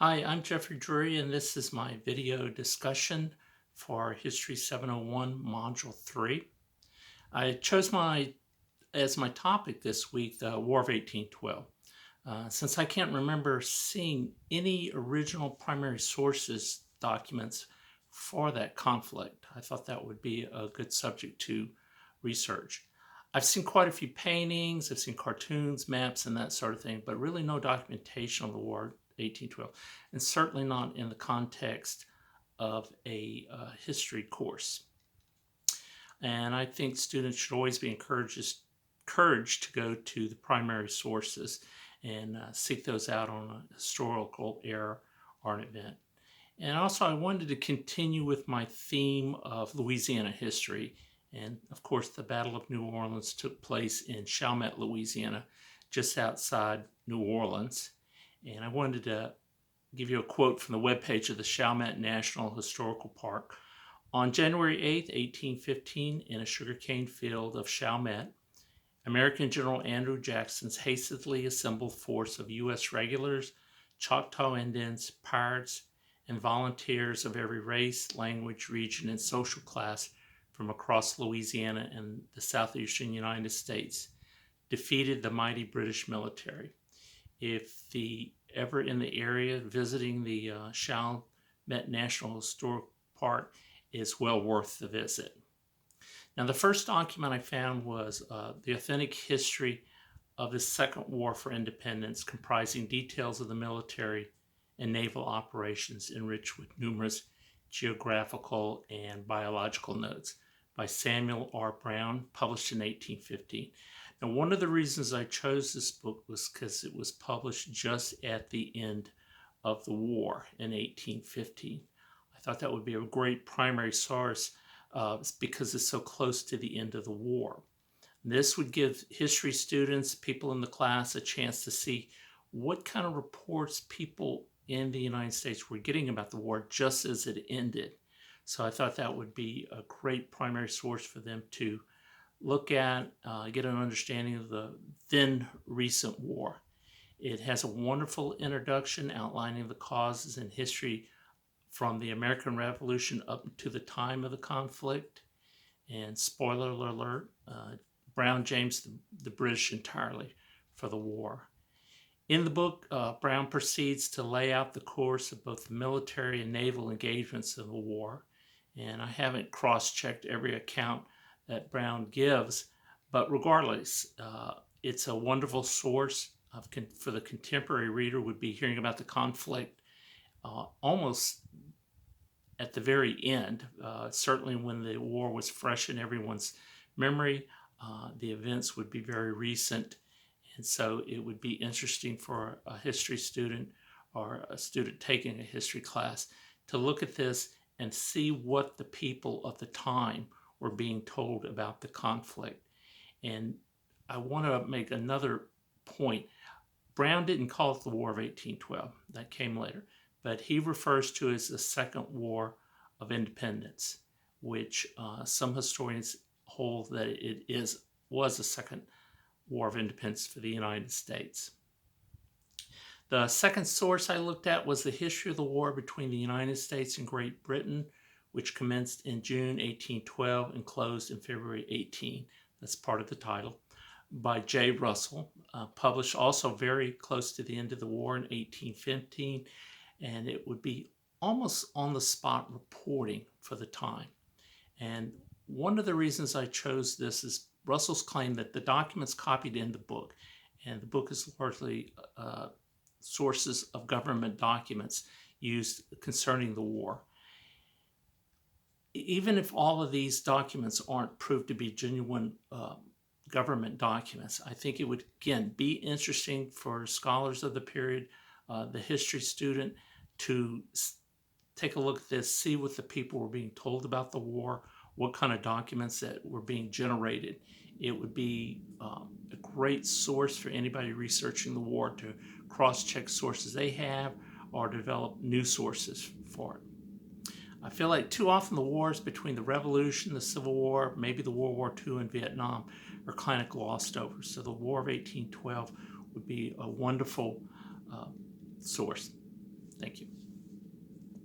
Hi, I'm Jeffrey Drury, and this is my video discussion for History 701 Module 3. I chose as my topic this week the War of 1812. Since I can't remember seeing any original primary sources documents for that conflict, I thought that would be a good subject to research. I've seen quite a few paintings, I've seen cartoons, maps, and that sort of thing, but really no documentation of the War of 1812, and certainly not in the context of a history course. And I think students should always be encouraged to go to the primary sources and seek those out on a historical era or an event. And also, I wanted to continue with my theme of Louisiana history. And of course, the Battle of New Orleans took place in Chalmette, Louisiana, just outside New Orleans. And I wanted to give you a quote from the webpage of the Chalmette National Historical Park. On January 8, 1815, in a sugarcane field of Chalmette, American General Andrew Jackson's hastily assembled force of U.S. regulars, Choctaw Indians, pirates, and volunteers of every race, language, region, and social class from across Louisiana and the southeastern United States defeated the mighty British military. If ever in the area, visiting the Chalmette National Historic Park is well worth the visit. Now, the first document I found was the authentic history of the Second War for Independence, comprising details of the military and naval operations enriched with numerous geographical and biological notes by Samuel R. Brown, published in 1815. Now, one of the reasons I chose this book was because it was published just at the end of the war in 1815. I thought that would be a great primary source because it's so close to the end of the war. This would give history students, people in the class, a chance to see what kind of reports people in the United States were getting about the war just as it ended. So I thought that would be a great primary source for them to look at, get an understanding of the then recent war. It has a wonderful introduction outlining the causes and history from the American Revolution up to the time of the conflict. And spoiler alert, Brown James the British entirely for the war. In the book, Brown proceeds to lay out the course of both the military and naval engagements of the war. And I haven't cross-checked every account that Brown gives, but regardless, it's a wonderful source for the contemporary reader would be hearing about the conflict almost at the very end, certainly when the war was fresh in everyone's memory. The events would be very recent, and so it would be interesting for a history student or a student taking a history class to look at this and see what the people of the time were being told about the conflict. And I want to make another point. Brown didn't call it the War of 1812. That came later. But he refers to it as the Second War of Independence, which some historians hold that it was a Second War of Independence for the United States. The second source I looked at was the history of the war between the United States and Great Britain, which commenced in June 1812 and closed in February 18. That's part of the title, by J. Russell, published also very close to the end of the war in 1815, and it would be almost on-the-spot reporting for the time. And one of the reasons I chose this is Russell's claim that the documents copied in the book, and the book is largely sources of government documents used concerning the war. Even if all of these documents aren't proved to be genuine government documents, I think it would, again, be interesting for scholars of the period, the history student, to take a look at this, see what the people were being told about the war, what kind of documents that were being generated. It would be a great source for anybody researching the war to cross-check sources they have or develop new sources for it. I feel like too often the wars between the Revolution, the Civil War, maybe the World War II and Vietnam are kind of glossed over. So the War of 1812 would be a wonderful source. Thank you.